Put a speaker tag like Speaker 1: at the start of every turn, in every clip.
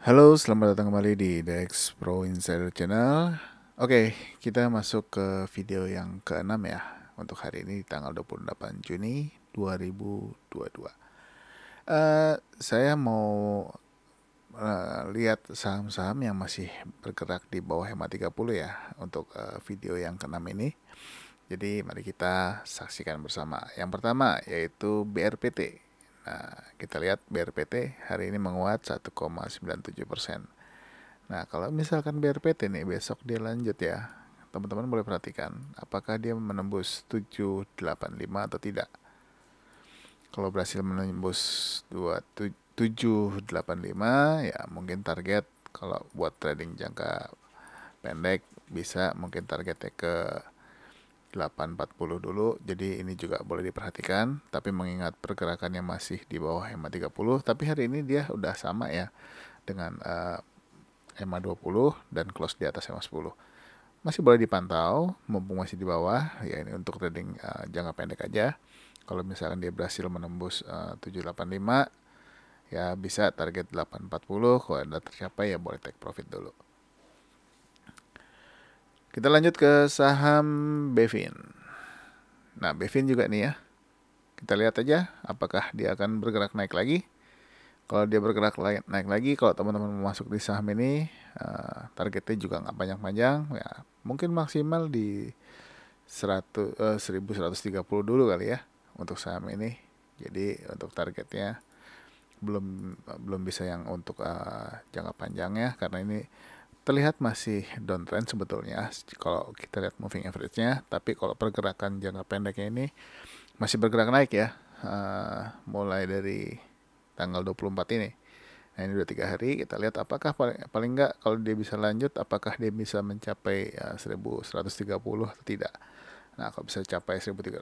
Speaker 1: Halo, selamat datang kembali di Dex Pro Insider Channel. Oke, kita masuk ke video yang ke-6 ya. Untuk hari ini tanggal 28 Juni 2022. Saya mau lihat saham-saham yang masih bergerak di bawah EMA 30 ya untuk video yang ke-6 ini. Jadi mari kita saksikan bersama. Yang pertama yaitu BRPT. Nah, kita lihat BRPT hari ini menguat 1,97%. Nah, kalau misalkan BRPT nih besok dia lanjut ya, teman-teman boleh perhatikan apakah dia menembus 785 atau tidak. Kalau berhasil menembus 785 ya mungkin target kalau buat trading jangka pendek bisa mungkin targetnya ke 840 dulu. Jadi ini juga boleh diperhatikan, tapi mengingat pergerakannya masih di bawah EMA 30, tapi hari ini dia udah sama ya dengan EMA 20 dan close di atas EMA 10. Masih boleh dipantau, mumpung masih di bawah, ya ini untuk trading jangka pendek aja. Kalau misalkan dia berhasil menembus 785, ya bisa target 840, kalau ada tercapai ya boleh take profit dulu. Kita lanjut ke saham Bevin. Nah, Bevin juga nih ya. Kita lihat aja apakah dia akan bergerak naik lagi. Kalau dia bergerak naik lagi, kalau teman-teman mau masuk di saham ini, targetnya juga nggak panjang-panjang, ya mungkin maksimal di 1130 dulu kali ya untuk saham ini. Jadi untuk targetnya belum belum bisa yang untuk jangka panjangnya karena ini terlihat masih downtrend sebetulnya kalau kita lihat moving average-nya, tapi kalau pergerakan jangka pendeknya ini masih bergerak naik ya, mulai dari tanggal 24 ini. Nah ini udah 3 hari, kita lihat apakah paling nggak kalau dia bisa lanjut, apakah dia bisa mencapai 1130 atau tidak. Nah kalau bisa capai 1130,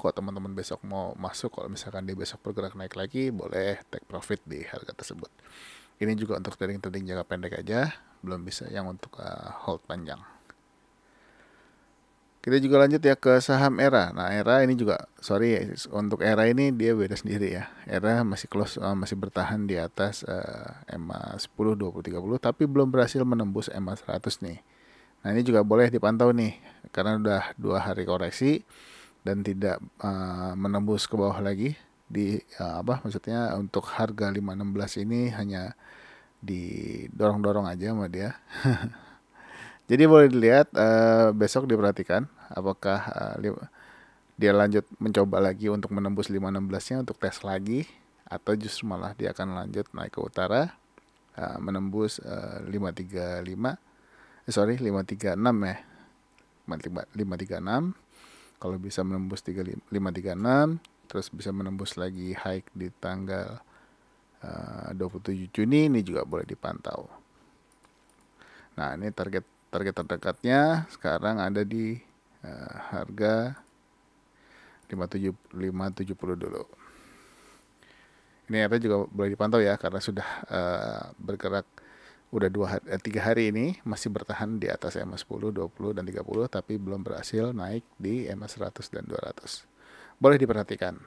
Speaker 1: kalau teman-teman besok mau masuk, kalau misalkan dia besok bergerak naik lagi, boleh take profit di harga tersebut. Ini juga untuk trading jangka pendek aja, belum bisa yang untuk hold panjang. Kita juga lanjut ya ke saham ERA. Nah, ERA ini juga, sorry, untuk ERA ini dia beda sendiri ya. ERA masih close, masih bertahan di atas EMA 10, 20, 30, tapi belum berhasil menembus EMA 100 nih. Nah, ini juga boleh dipantau nih, karena udah 2 hari koreksi dan tidak menembus ke bawah lagi. Maksudnya untuk harga 516 ini hanya didorong-dorong aja sama dia. Jadi boleh dilihat, besok diperhatikan apakah dia lanjut mencoba lagi untuk menembus 516-nya untuk tes lagi, atau justru malah dia akan lanjut naik ke utara, menembus 535, 536 ya, 536. Kalau bisa menembus 536, terus bisa menembus lagi high di tanggal 27 Juni, ini juga boleh dipantau. Nah, ini target terdekatnya sekarang ada di harga 570 dulu. Ini apa juga boleh dipantau ya, karena sudah bergerak udah 3 hari ini masih bertahan di atas EMA 10, 20 dan 30, tapi belum berhasil naik di EMA 100 dan 200. Boleh diperhatikan.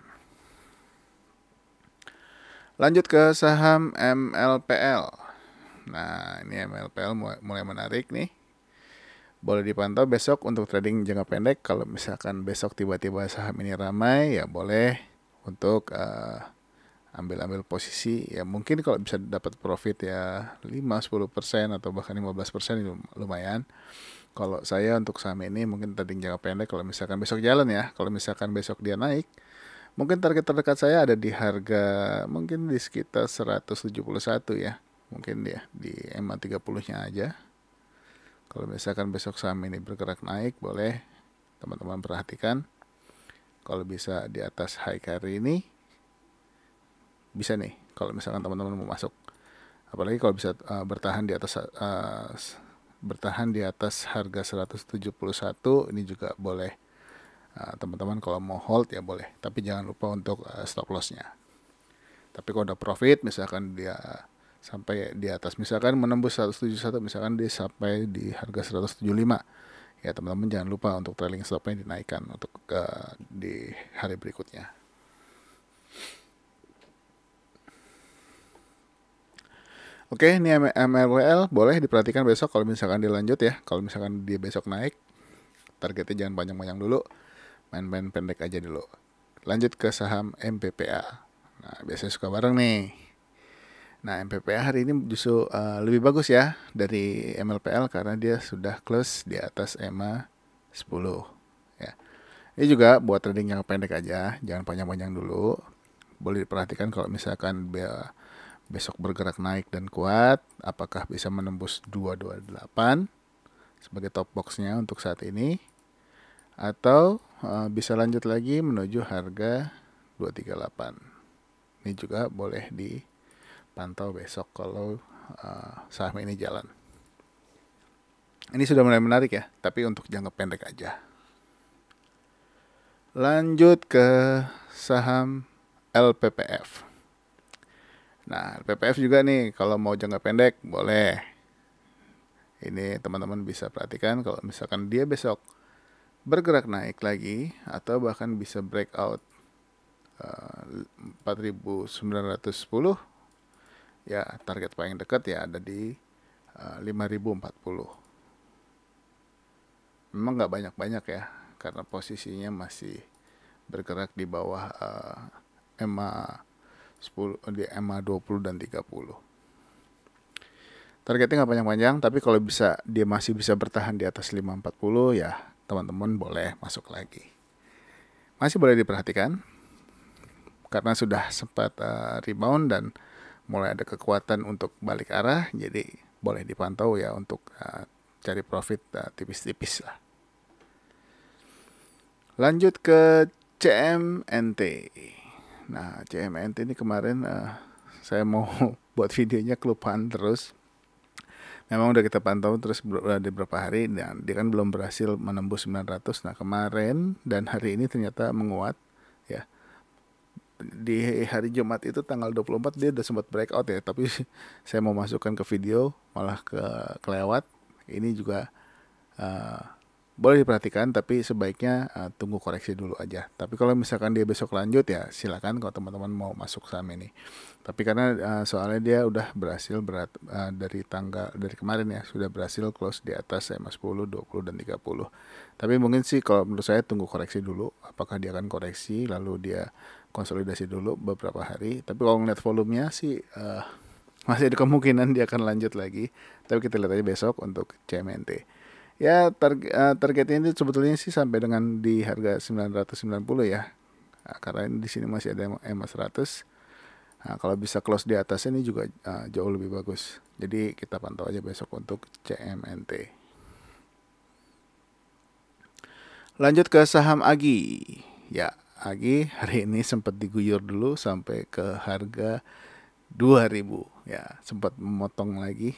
Speaker 1: Lanjut ke saham MLPL. Nah, ini MLPL mulai menarik nih. Boleh dipantau besok untuk trading jangka pendek. Kalau misalkan besok tiba-tiba saham ini ramai, ya boleh untuk ambil posisi. Ya mungkin kalau bisa dapat profit ya 5-10% atau bahkan 15% lumayan. Kalau saya untuk saham ini mungkin trading jangka pendek kalau misalkan besok jalan ya. Kalau misalkan besok dia naik, mungkin target terdekat saya ada di harga mungkin di sekitar 171 ya. Mungkin dia di EMA 30-nya aja. Kalau misalkan besok saham ini bergerak naik, boleh teman-teman perhatikan. Kalau bisa di atas high hari ini, bisa nih. Kalau misalkan teman-teman mau masuk, apalagi kalau bisa bertahan di atas harga 171, ini juga boleh. Teman-teman kalau mau hold ya boleh, tapi jangan lupa untuk stop lossnya. Tapi kalau udah profit, misalkan dia sampai di atas, misalkan menembus 171, misalkan dia sampai di harga 175, ya teman-teman jangan lupa untuk trailing stopnya dinaikkan untuk di hari berikutnya. Oke, ini MLPL boleh diperhatikan besok kalau misalkan dilanjut ya. Kalau misalkan dia besok naik, targetnya jangan panjang-panjang dulu, main-main pendek aja dulu. Lanjut ke saham MPPA. Nah, biasanya suka bareng nih. Nah, MPPA hari ini justru lebih bagus ya dari MLPL karena dia sudah close di atas EMA 10 ya. Ini juga buat trading yang pendek aja, jangan panjang-panjang dulu. Boleh diperhatikan kalau misalkan besok bergerak naik dan kuat, apakah bisa menembus 228 sebagai top boxnya untuk saat ini, atau bisa lanjut lagi menuju harga 238. Ini juga boleh dipantau besok kalau saham ini jalan. Ini sudah mulai menarik ya, tapi untuk jangka pendek aja. Lanjut ke saham LPPF. Nah, LPPF juga nih, kalau mau jangka pendek boleh. Ini teman-teman bisa perhatikan kalau misalkan dia besok bergerak naik lagi atau bahkan bisa breakout 4.910, ya target paling dekat ya ada di 5.040. Memang nggak banyak-banyak ya, karena posisinya masih bergerak di bawah EMA 10, di EMA 20 dan 30. Targetnya nggak panjang-panjang, tapi kalau dia masih bisa bertahan di atas 540 ya teman-teman boleh masuk lagi. Masih boleh diperhatikan karena sudah sempat rebound dan mulai ada kekuatan untuk balik arah, jadi boleh dipantau ya untuk cari profit tipis-tipis lah. Lanjut ke CMNT. Nah, CMNT ini kemarin saya mau buat videonya kelupaan terus. Memang udah kita pantau terus di beberapa hari dan dia kan belum berhasil menembus 900. Nah, kemarin dan hari ini ternyata menguat ya. Di hari Jumat itu tanggal 24 dia udah sempat breakout ya, tapi saya mau masukkan ke video malah kelewat. Ini juga boleh diperhatikan, tapi sebaiknya tunggu koreksi dulu aja. Tapi kalau misalkan dia besok lanjut ya silakan kalau teman-teman mau masuk saham ini. Tapi karena soalnya dia udah berhasil dari kemarin ya sudah berhasil close di atas EMA 10, 20 dan 30. Tapi mungkin sih kalau menurut saya tunggu koreksi dulu. Apakah dia akan koreksi lalu dia konsolidasi dulu beberapa hari. Tapi kalau ngeliat volumenya sih masih ada kemungkinan dia akan lanjut lagi. Tapi kita lihat aja besok untuk CMNT. Ya targetnya ini sebetulnya sih sampai dengan di harga 990 ya. Nah, karena ini di sini masih ada EMA 100. Nah, kalau bisa close di atas ini juga jauh lebih bagus. Jadi kita pantau aja besok untuk CMNT. Lanjut ke saham Agi. Ya, Agi hari ini sempat diguyur dulu sampai ke harga 2000 ya, sempat memotong lagi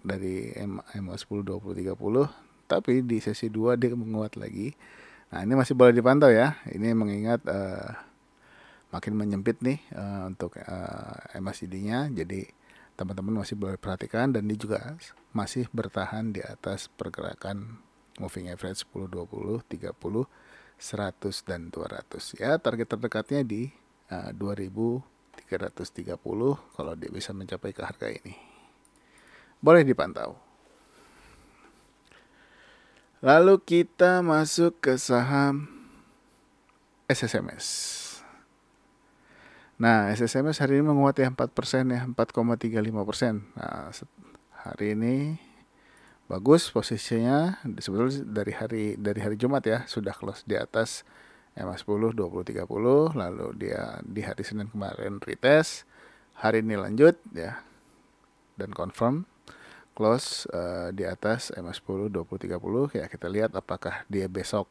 Speaker 1: dari EMA 10, 20, 30. Tapi di sesi 2 dia menguat lagi. Nah, ini masih boleh dipantau ya. Ini mengingat makin menyempit nih untuk MACD-nya. Jadi teman-teman masih boleh perhatikan dan dia juga masih bertahan di atas pergerakan moving average 10, 20, 30, 100 dan 200. Ya, target terdekatnya di 2330 kalau dia bisa mencapai ke harga ini. Boleh dipantau. Lalu kita masuk ke saham SSMS. Nah, SSMS hari ini menguat ya 4% ya, 4,35%. Nah, hari ini bagus posisinya. Sebetulnya dari hari Jumat ya sudah close di atas EMA 10, 20, 30. Lalu dia di hari Senin kemarin retest. Hari ini lanjut ya dan confirm close di atas EMA 10, 20, 30. Ya, kita lihat apakah dia besok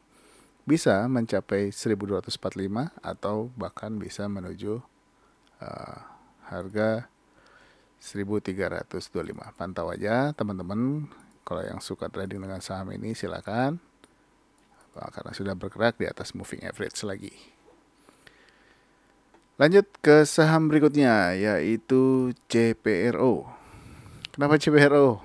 Speaker 1: bisa mencapai 1245 atau bahkan bisa menuju harga 1325. Pantau aja teman-teman. Kalau yang suka trading dengan saham ini silakan. Karena sudah bergerak di atas moving average lagi. Lanjut ke saham berikutnya yaitu CPRO. Kenapa CPRO?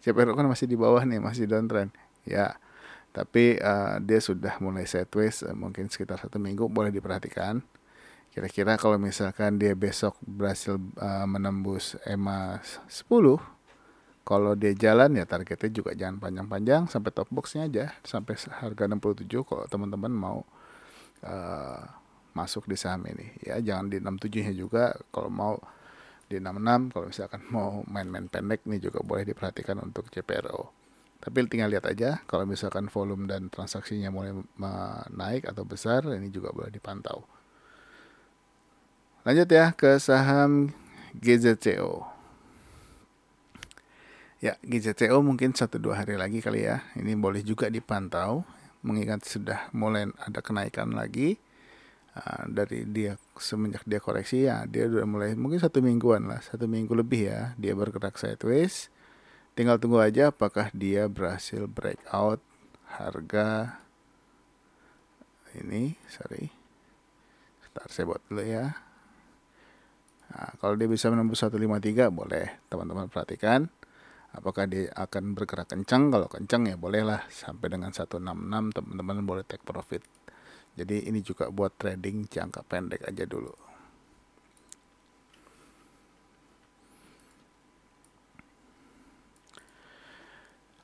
Speaker 1: CPRO kan masih di bawah nih, masih downtrend. Ya, tapi dia sudah mulai sideways mungkin sekitar 1 minggu, boleh diperhatikan. Kira-kira kalau misalkan dia besok berhasil menembus EMA 10, kalau dia jalan ya targetnya juga jangan panjang-panjang, sampai top boxnya aja, sampai harga 67 kalau teman-teman mau masuk di saham ini. Ya jangan di 67-nya juga, kalau mau di 66, kalau misalkan mau main-main pendek nih juga boleh diperhatikan untuk CPRO. Tapi tinggal lihat aja, kalau misalkan volume dan transaksinya mulai naik atau besar, ini juga boleh dipantau. Lanjut ya ke saham GZCO. Ya, GZCO mungkin 1-2 hari lagi kali ya. Ini boleh juga dipantau, mengingat sudah mulai ada kenaikan lagi. Dari dia semenjak dia koreksi ya, dia udah mulai mungkin 1 mingguan lah, 1 minggu lebih ya, dia bergerak sideways. Tinggal tunggu aja apakah dia berhasil breakout harga ini, sebentar saya buat dulu ya. Nah, kalau dia bisa menembus 153 boleh teman-teman perhatikan apakah dia akan bergerak kencang. Kalau kencang ya bolehlah sampai dengan 166 teman-teman boleh take profit. Jadi ini juga buat trading jangka pendek aja dulu.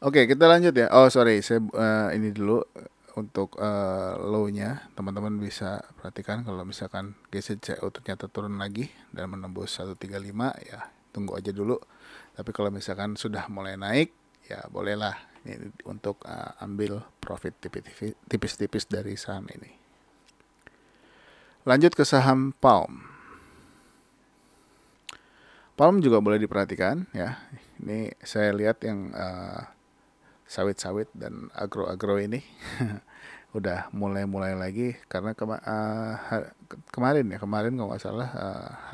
Speaker 1: Oke, kita lanjut ya. Oh sorry, saya ini dulu untuk low-nya. Teman-teman bisa perhatikan kalau misalkan GZCO ternyata turun lagi dan menembus 135 ya tunggu aja dulu. Tapi kalau misalkan sudah mulai naik ya bolehlah ini untuk ambil profit tipis-tipis dari saham ini. Lanjut ke saham Palm. Palm juga boleh diperhatikan ya. Ini saya lihat yang sawit-sawit dan agro-agro ini udah mulai lagi karena kemarin kalau nggak salah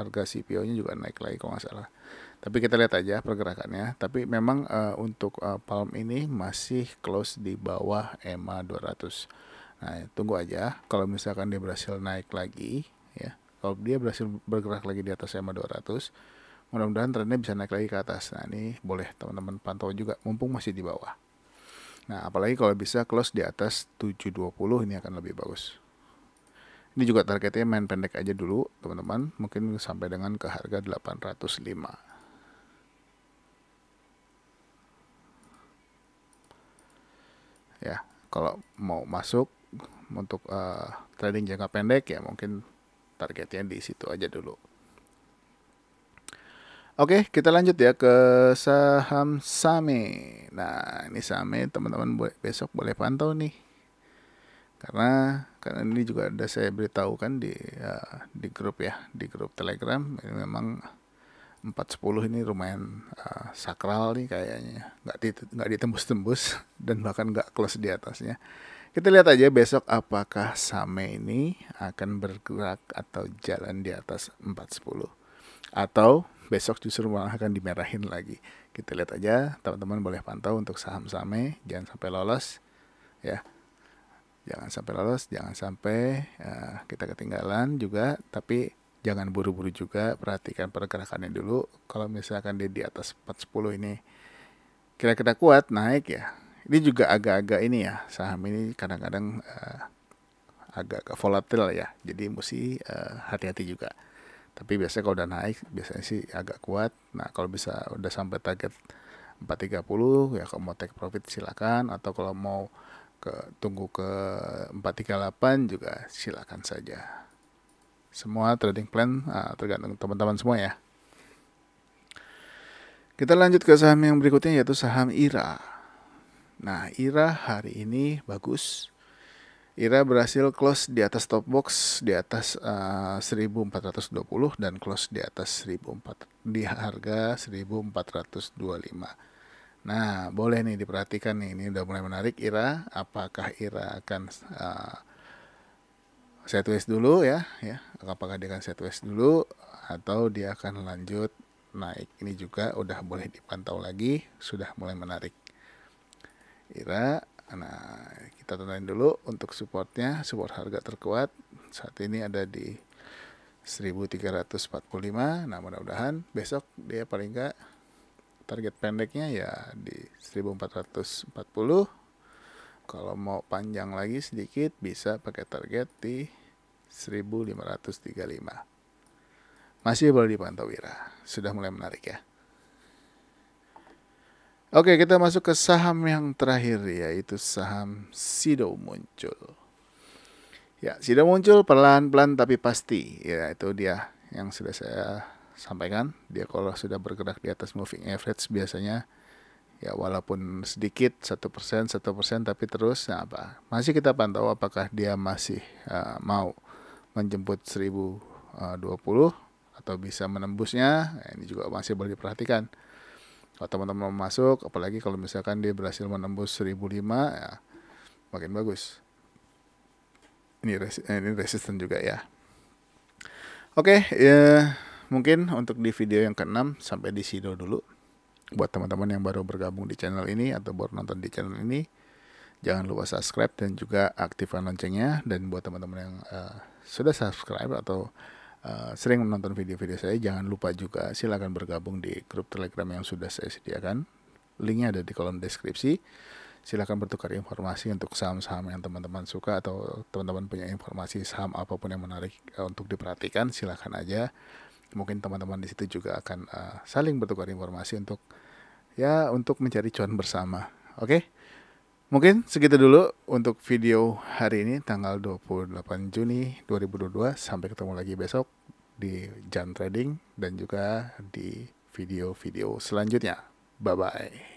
Speaker 1: harga CPO-nya juga naik lagi kalau nggak salah. Tapi kita lihat aja pergerakannya. Tapi memang untuk Palm ini masih close di bawah EMA 200. Nah, tunggu aja kalau misalkan dia berhasil naik lagi ya. Kalau dia berhasil bergerak lagi di atas EMA 200, mudah-mudahan trennya bisa naik lagi ke atas. Nah, ini boleh teman-teman pantau juga mumpung masih di bawah. Nah, apalagi kalau bisa close di atas 720 ini akan lebih bagus. Ini juga targetnya main pendek aja dulu, teman-teman. Mungkin sampai dengan ke harga 805. Ya, kalau mau masuk untuk trading jangka pendek ya mungkin targetnya di situ aja dulu. Oke, kita lanjut ya ke saham Same. Nah, ini Same teman-teman besok boleh pantau nih. Karena ini juga ada saya beritahu kan di grup ya, di grup Telegram. Ini memang 410 ini lumayan sakral nih kayaknya. Nggak ditembus-tembus dan bahkan nggak close di atasnya. Kita lihat aja besok apakah Same ini akan bergerak atau jalan di atas 410. Atau besok justru malah akan dimerahin lagi. Kita lihat aja, teman-teman boleh pantau untuk saham Same, jangan sampai lolos ya. Jangan sampai lolos, jangan sampai kita ketinggalan juga, tapi jangan buru-buru juga, perhatikan pergerakannya dulu. Kalau misalkan dia di atas 410 ini kira-kira kuat naik ya. Ini juga agak-agak ini ya, saham ini kadang-kadang agak volatil ya. Jadi mesti hati-hati juga. Tapi biasanya kalau udah naik biasanya sih agak kuat. Nah, kalau bisa udah sampai target 430 ya kalau mau take profit silakan, atau kalau mau tunggu ke 438 juga silakan saja. Semua trading plan tergantung teman-teman semua ya. Kita lanjut ke saham yang berikutnya yaitu saham IRA. Nah, IRA hari ini bagus. IRA berhasil close di atas top box di atas 1420 dan close di atas 1400 di harga 1425. Nah, boleh nih diperhatikan nih, ini udah mulai menarik IRA. Apakah IRA akan sideways dulu ya? Apakah dia akan sideways dulu atau dia akan lanjut naik? Ini juga udah boleh dipantau lagi, sudah mulai menarik. IRA, nah kita tentuin dulu untuk supportnya, support harga terkuat saat ini ada di 1345. Nah, mudah-mudahan besok dia paling enggak target pendeknya ya di 1440. Kalau mau panjang lagi sedikit bisa pakai target di 1535. Masih boleh dipantau Wira. Sudah mulai menarik ya. Oke, kita masuk ke saham yang terakhir, yaitu saham Sido muncul. Ya, Sido muncul pelan-pelan tapi pasti. Ya, itu dia yang sudah saya sampaikan. Dia kalau sudah bergerak di atas moving average biasanya ya walaupun sedikit 1%, tapi terus masih kita pantau apakah dia masih mau menjemput 1020 atau bisa menembusnya. Ini juga masih boleh diperhatikan. Kalau teman-teman mau masuk, apalagi kalau misalkan dia berhasil menembus 1005, ya makin bagus. Ini resisten juga ya. Oke, ya mungkin untuk di video yang ke-6 sampai di Sido dulu. Buat teman-teman yang baru bergabung di channel ini atau baru nonton di channel ini, jangan lupa subscribe dan juga aktifkan loncengnya. Dan buat teman-teman yang sudah subscribe atau sering menonton video-video saya, jangan lupa juga silakan bergabung di grup Telegram yang sudah saya sediakan. Linknya ada di kolom deskripsi. Silakan bertukar informasi untuk saham-saham yang teman-teman suka atau teman-teman punya informasi saham apapun yang menarik untuk diperhatikan, silakan aja. Mungkin teman-teman di situ juga akan saling bertukar informasi untuk mencari cuan bersama. Oke? Mungkin segitu dulu untuk video hari ini tanggal 28 Juni 2022. Sampai ketemu lagi besok di Jam Trading dan juga di video-video selanjutnya. Bye-bye.